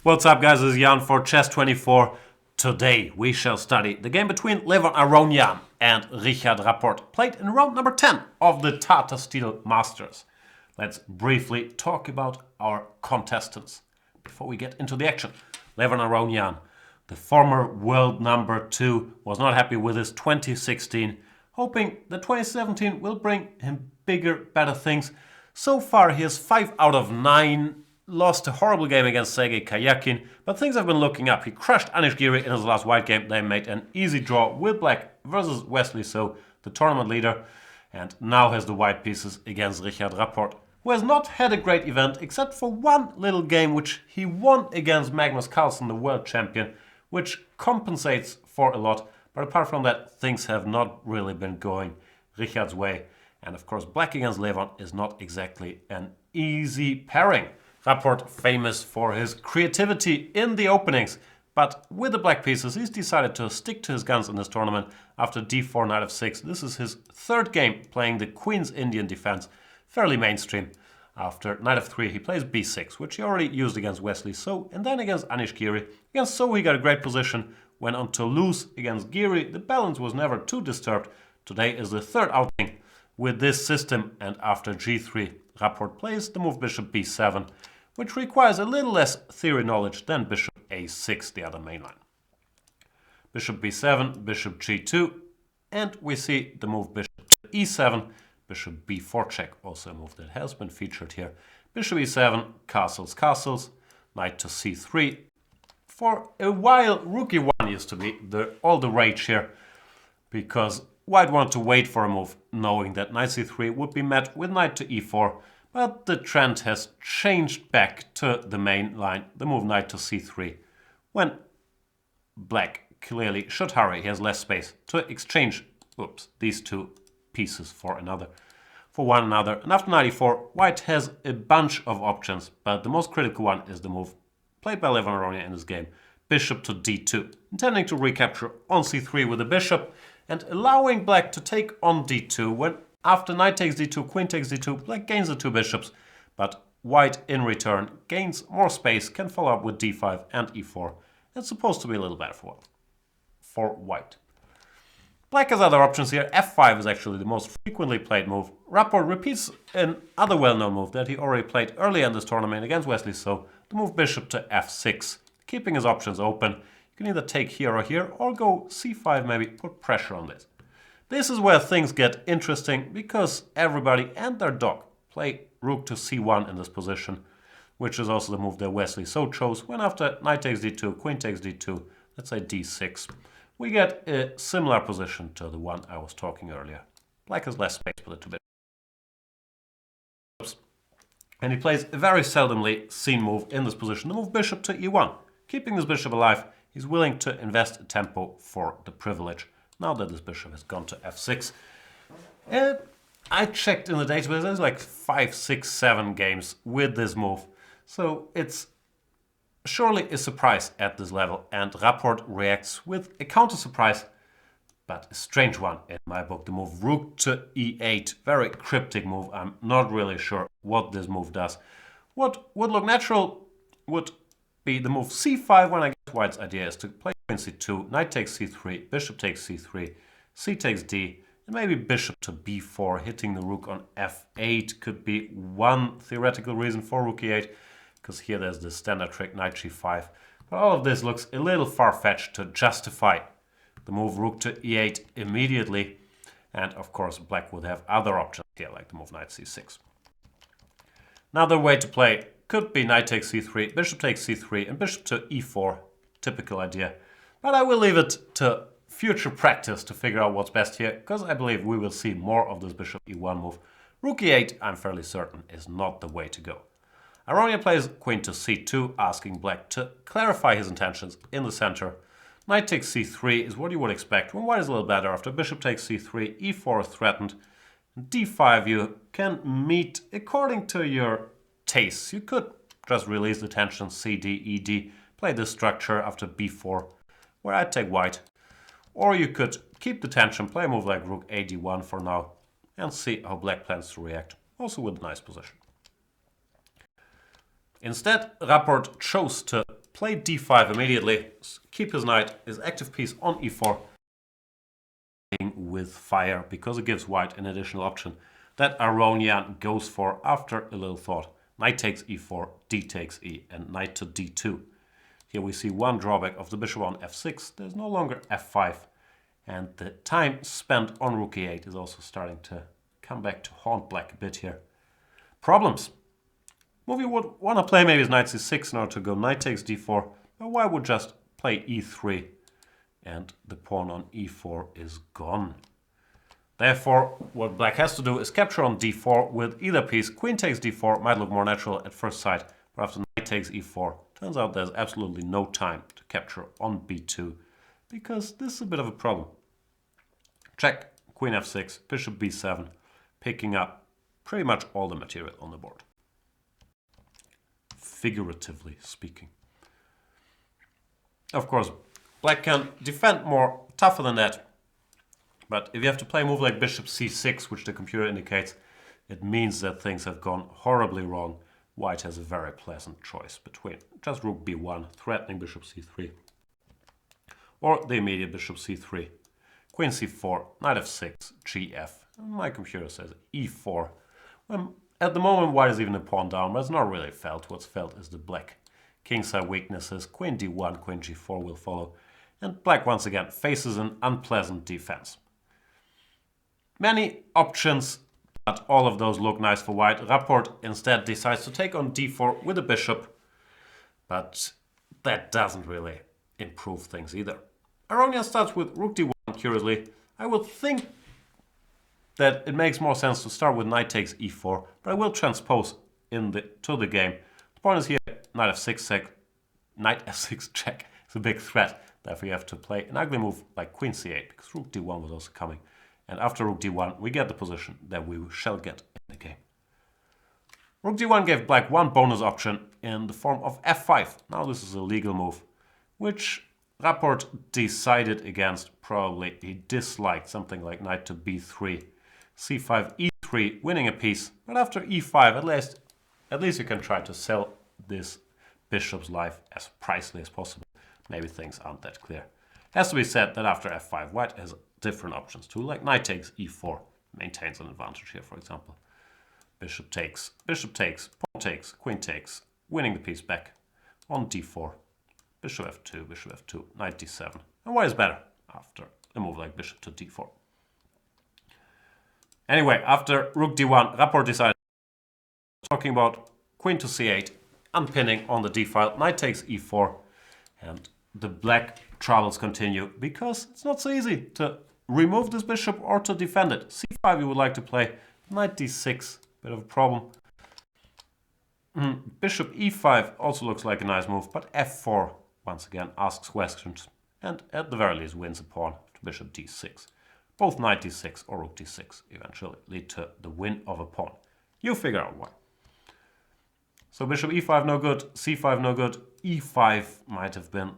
What's up, guys? This is Jan for Chess24. Today we shall study the game between Aronian and Richard Rapport, played in round number 10 of the Tata Steel Masters. Let's briefly talk about our contestants before we get into the action. Aronian, the former world number 2, was not happy with his 2016, hoping that 2017 will bring him bigger, better things. So far he has 5 out of 9. Lost a horrible game against Sergei Karyakin, but things have been looking up. He crushed Anish Giri in his last white game. They made an easy draw with black versus Wesley So, the tournament leader, and now has the white pieces against Richard Rapport, who has not had a great event except for one little game which he won against Magnus Carlsen, the world champion, which compensates for a lot. But apart from that, things have not really been going Richard's way. And of course, black against Levon is not exactly an easy pairing. Rapport famous for his creativity in the openings, but with the black pieces he's decided to stick to his guns in this tournament after d4, knight f6. This is his third game playing the Queen's Indian defense, fairly mainstream. After knight f3 he plays b6, which he already used against Wesley So, and then against Anish Giri. Against So he got a great position, went on to lose against Giri. The balance was never too disturbed. Today is the third outing with this system, and after g3 Rapport plays the move bishop b7, which requires a little less theory knowledge than bishop a6, the other main line. Bishop b7, bishop g2, and we see the move bishop to e7, bishop b4 check, also a move that has been featured here. Bishop e7, castles, castles, knight to c3. For a while, rook e1 used to be all the rage here, because white wanted to wait for a move, knowing that knight c3 would be met with knight to e4, but the trend has changed back to the main line, the move knight to c3, when black clearly should hurry. He has less space to exchange these two pieces for one another. And after knight e4, white has a bunch of options, but the most critical one is the move played by Aronian in this game, bishop to d2, intending to recapture on c3 with the bishop and allowing black to take on d2 when after knight takes d2, queen takes d2, black gains the two bishops, but white in return gains more space, can follow up with d5 and e4. It's supposed to be a little better for white. Black has other options here. f5 is actually the most frequently played move. Rapport repeats another well-known move that he already played earlier in this tournament against Wesley So, the move bishop to f6, keeping his options open. You can either take here or go c5, maybe put pressure on this. This is where things get interesting, because everybody and their dog play rook to c1 in this position, which is also the move that Wesley So chose when after knight takes d2, queen takes d2, let's say d6, we get a similar position to the one I was talking earlier. Black has less space for the two bishops. And he plays a very seldomly seen move in this position, the move bishop to e1. Keeping this bishop alive, he's willing to invest a tempo for the privilege. Now that this bishop has gone to f6, I checked in the database, there's like 5, 6, 7 games with this move. So it's surely a surprise at this level, and Rapport reacts with a counter surprise, but a strange one in my book, the move rook to e8. Very cryptic move. I'm not really sure what this move does. What would look natural would be the move c5, when I guess white's idea is to play queen c2, knight takes c3, bishop takes c3, c takes d, and maybe bishop to b4, hitting the rook on f8 could be one theoretical reason for rook e8, because here there's the standard trick knight g5. But all of this looks a little far-fetched to justify the move rook to e8 immediately, and of course black would have other options here, like the move knight c6. Another way to play could be knight takes c3, bishop takes c3, and bishop to e4. Typical idea. But I will leave it to future practice to figure out what's best here, because I believe we will see more of this bishop e1 move. Rook e8, I'm fairly certain, is not the way to go. Aronian plays queen to c2, asking black to clarify his intentions in the center. Knight takes c3 is what you would expect when white is a little better. After bishop takes c3, e4 is threatened. d5 you can meet according to your tastes. You could just release the tension, cd, ed, play this structure after b4, where I take white. Or you could keep the tension, play a move like rook ad1 for now, and see how black plans to react, also with a nice position. Instead, Rapport chose to play d5 immediately, keep his knight, his active piece on e4 with fire, because it gives white an additional option that Aronian goes for after a little thought. Knight takes e4, d takes e, and knight to d2. Here we see one drawback of the bishop on f6. There's no longer f5, and the time spent on rook e8 is also starting to come back to haunt black a bit here. Problems. Move you would want to play maybe is knight c6 in order to go knight takes d4, but why would just play e3 and the pawn on e4 is gone. Therefore, what black has to do is capture on d4 with either piece. Queen takes d4 might look more natural at first sight, but after knight takes e4, turns out there's absolutely no time to capture on b2, because this is a bit of a problem. Check, queen f6, bishop b7, picking up pretty much all the material on the board. Figuratively speaking. Of course, black can defend more tougher than that. But if you have to play a move like bishop c6, which the computer indicates, it means that things have gone horribly wrong. White has a very pleasant choice between just rook b1, threatening bishop c3, or the immediate bishop c3, queen c4, knight f6, gf. My computer says e4. At the moment, white is even a pawn down, but it's not really felt. What's felt is the black kingside weaknesses. Queen d1, queen g4 will follow. And black once again faces an unpleasant defense. Many options, but all of those look nice for white. Rapport instead decides to take on d4 with a bishop, but that doesn't really improve things either. Aronian starts with rook d1, curiously. I would think that it makes more sense to start with knight takes e4, but I will transpose to the game. The point is here, knight f6 check is a big threat. Therefore you have to play an ugly move like queen c8, because rook d1 was also coming. And after rook d1, we get the position that we shall get in the game. Rook d1 gave black one bonus option in the form of f5. Now this is a legal move, which Rapport decided against. Probably he disliked something like knight to b3, c5, e3, winning a piece. But after e5, at least you can try to sell this bishop's life as pricely as possible. Maybe things aren't that clear. Has to be said that after f5, white has different options too, like knight takes e4, maintains an advantage here, for example. Bishop takes, pawn takes, queen takes, winning the piece back on d4. Bishop f2, knight d7. And white is better after a move like bishop to d4. Anyway, after rook d1, Rapport decided talking about queen to c8, unpinning on the d file, knight takes e4, and the black troubles continue because it's not so easy to remove this bishop or to defend it. c5 you would like to play, knight d6, bit of a problem. Bishop e5 also looks like a nice move, but f4 once again asks questions and at the very least wins a pawn to bishop d6. Both knight d6 or rook d6 eventually lead to the win of a pawn. You figure out why. So bishop e5 no good, c5 no good, e5 might have been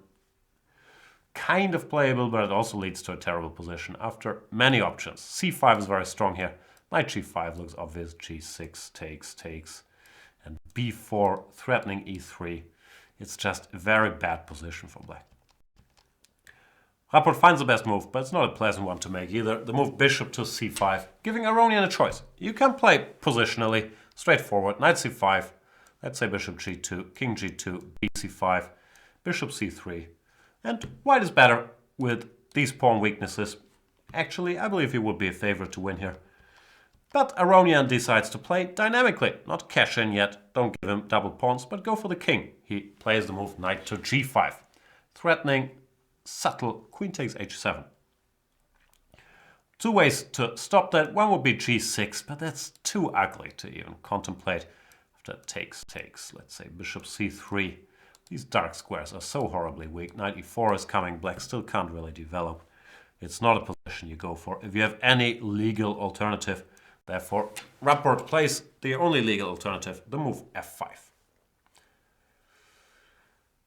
kind of playable, but it also leads to a terrible position after many options. c5 is very strong here. Knight g5 looks obvious, g6 takes, and b4 threatening e3. It's just a very bad position for black. Rapport finds the best move, but it's not a pleasant one to make either. The move bishop to c5, giving Aronian a choice. You can play positionally, straightforward, knight c5, let's say bishop g2, king g2, bc5, bishop c3. And white is better with these pawn weaknesses. Actually, I believe he would be a favorite to win here. But Aronian decides to play dynamically, not cash in yet, don't give him double pawns, but go for the king. He plays the move knight to g5, threatening subtle queen takes h7. Two ways to stop that. One would be g6, but that's too ugly to even contemplate. After takes, let's say bishop c3. These dark squares are so horribly weak. Knight e4 is coming, black still can't really develop. It's not a position you go for if you have any legal alternative. Therefore, Rapport plays the only legal alternative, the move f5.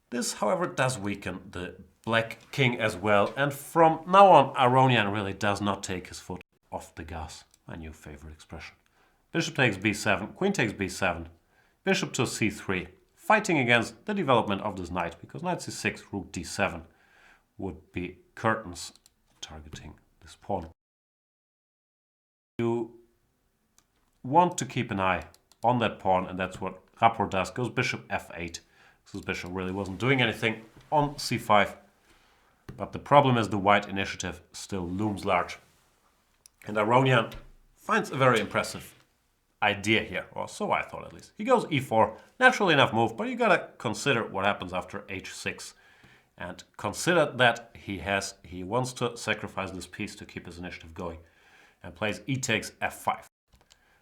This, however, does weaken the black king as well, and from now on, Aronian really does not take his foot off the gas. My new favorite expression. Bishop takes b7, queen takes b7, bishop to c3, fighting against the development of this knight, because knight c6, rook d7 would be curtains targeting this pawn. You want to keep an eye on that pawn, and that's what Rapport does. Goes bishop f8. This bishop really wasn't doing anything on c5, but the problem is the white initiative still looms large. And Aronian finds a very impressive idea here, or so I thought at least. He goes e4, naturally enough move, but you gotta consider what happens after h6. And consider that he wants to sacrifice this piece to keep his initiative going, and plays e takes f5.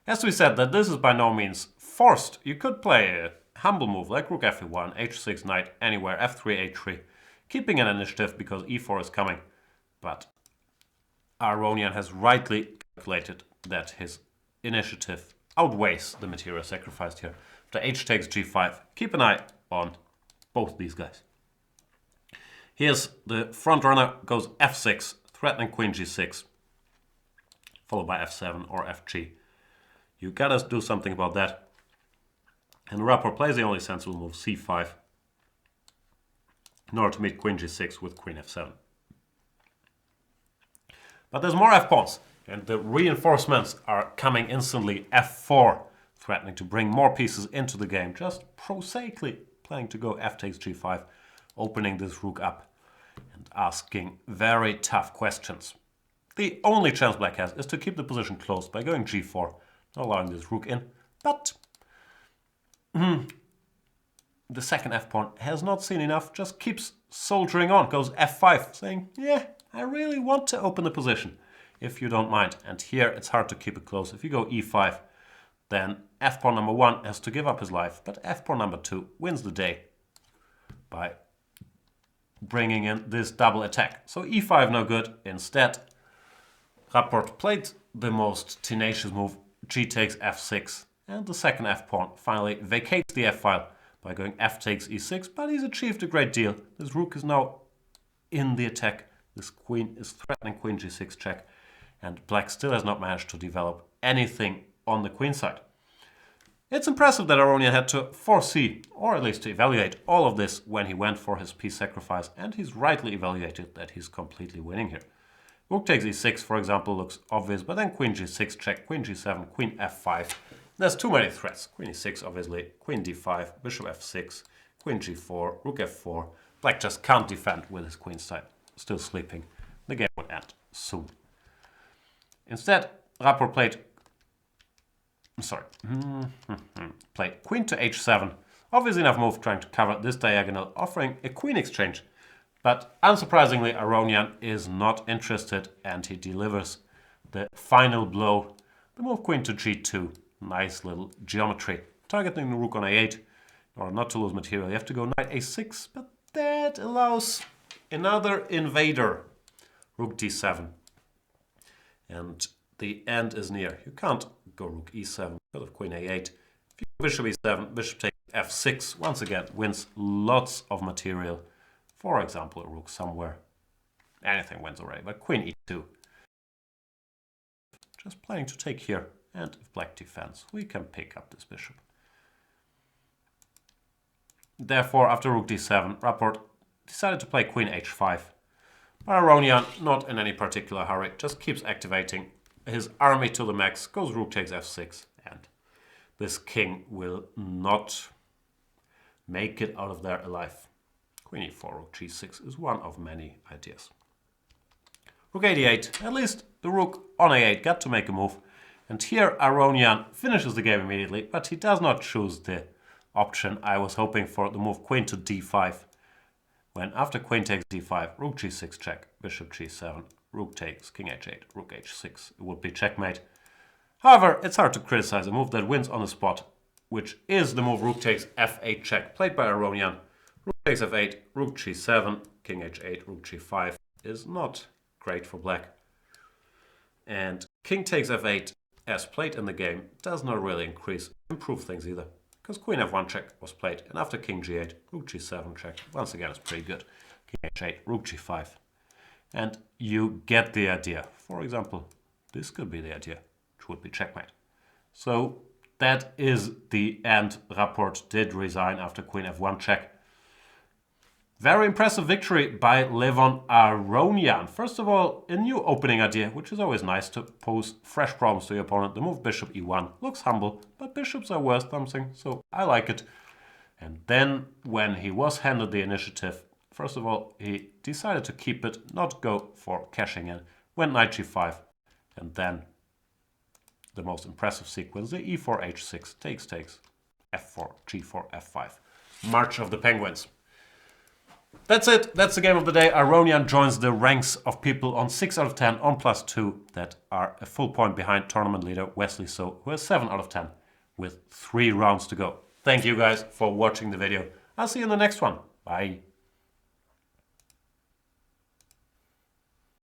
As we said, that this is by no means forced. You could play a humble move like rook f1, h6, knight anywhere, f3, h3, keeping an initiative because e4 is coming. But Aronian has rightly calculated that his initiative outweighs the material sacrificed here. After h takes g5, keep an eye on both these guys. Here's the front runner, goes f6, threatening queen g6, followed by f7 or fg. You gotta do something about that. And Rapport plays the only sensible move, c5, in order to meet queen g6 with queen f7. But there's more f-pawns, and the reinforcements are coming instantly. f4, threatening to bring more pieces into the game, just prosaically playing to go f takes g5, opening this rook up and asking very tough questions. The only chance black has is to keep the position closed by going g4, not allowing this rook in. But the second f-pawn has not seen enough, just keeps soldiering on, goes f5, saying, yeah, I really want to open the position, if you don't mind. And here it's hard to keep it close. If you go e5, then f-pawn number 1 has to give up his life, but f-pawn number 2 wins the day by bringing in this double attack. So e5 no good. Instead, Rapport played the most tenacious move, g takes f6, and the second f-pawn finally vacates the f-file by going f takes e6, but he's achieved a great deal. This rook is now in the attack. This queen is threatening queen g6 check, and black still has not managed to develop anything on the queen side. It's impressive that Aronian had to foresee, or at least to evaluate, all of this when he went for his piece sacrifice, and he's rightly evaluated that he's completely winning here. Rook takes e6, for example, looks obvious, but then queen g6 check, queen g7, queen f5. There's too many threats. Queen e6, obviously, queen d5, bishop f6, queen g4, rook f4. Black just can't defend with his queen side still sleeping. The game would end soon. Instead, Rapport played queen to h7. Obvious enough move trying to cover this diagonal, offering a queen exchange. But unsurprisingly, Aronian is not interested, and he delivers the final blow. The move queen to g2. Nice little geometry. Targeting the rook on a8. In order not to lose material, you have to go knight a6, but that allows another invader. Rook d7. And the end is near. You can't go rook e7 because of queen a8. If you go bishop e7, bishop takes f6, once again wins lots of material. For example, a rook somewhere. Anything wins already, but queen e2. Just playing to take here, and if black defends, we can pick up this bishop. Therefore, after rook d7, Rapport decided to play queen h5. But Aronian, not in any particular hurry, just keeps activating his army to the max, goes rook takes f6, and this king will not make it out of there alive. Queen e4, rook g6 is one of many ideas. Rook a8, at least the rook on a8 got to make a move. And here Aronian finishes the game immediately, but he does not choose the option I was hoping for, the move queen to d5. When after queen takes d5, rook g6 check, bishop g7, rook takes, king h8, rook h6, it would be checkmate. However, it's hard to criticize a move that wins on the spot, which is the move rook takes f8 check, played by Aronian. Rook takes f8, rook g7, king h8, rook g5 is not great for black. And king takes f8, as played in the game, does not really improve things either. Because queen f1 check was played, and after king g8, rook g7 check, once again is pretty good. King h8, rook g5. And you get the idea. For example, this could be the idea, which would be checkmate. So that is the end. Rapport did resign after queen f1 check. Very impressive victory by Levon Aronian. First of all, a new opening idea, which is always nice to pose fresh problems to your opponent. The move bishop e1 looks humble, but bishops are worth something, so I like it. And then, when he was handed the initiative, first of all, he decided to keep it, not go for cashing in. Went knight g5, and then the most impressive sequence, the e4, h6, takes, f4, g4, f5. March of the Penguins. That's it. That's the game of the day. Aronian joins the ranks of people on 6 out of 10 on +2 that are a full point behind tournament leader Wesley So, who has 7 out of 10 with 3 rounds to go. Thank you guys for watching the video. I'll see you in the next one. Bye.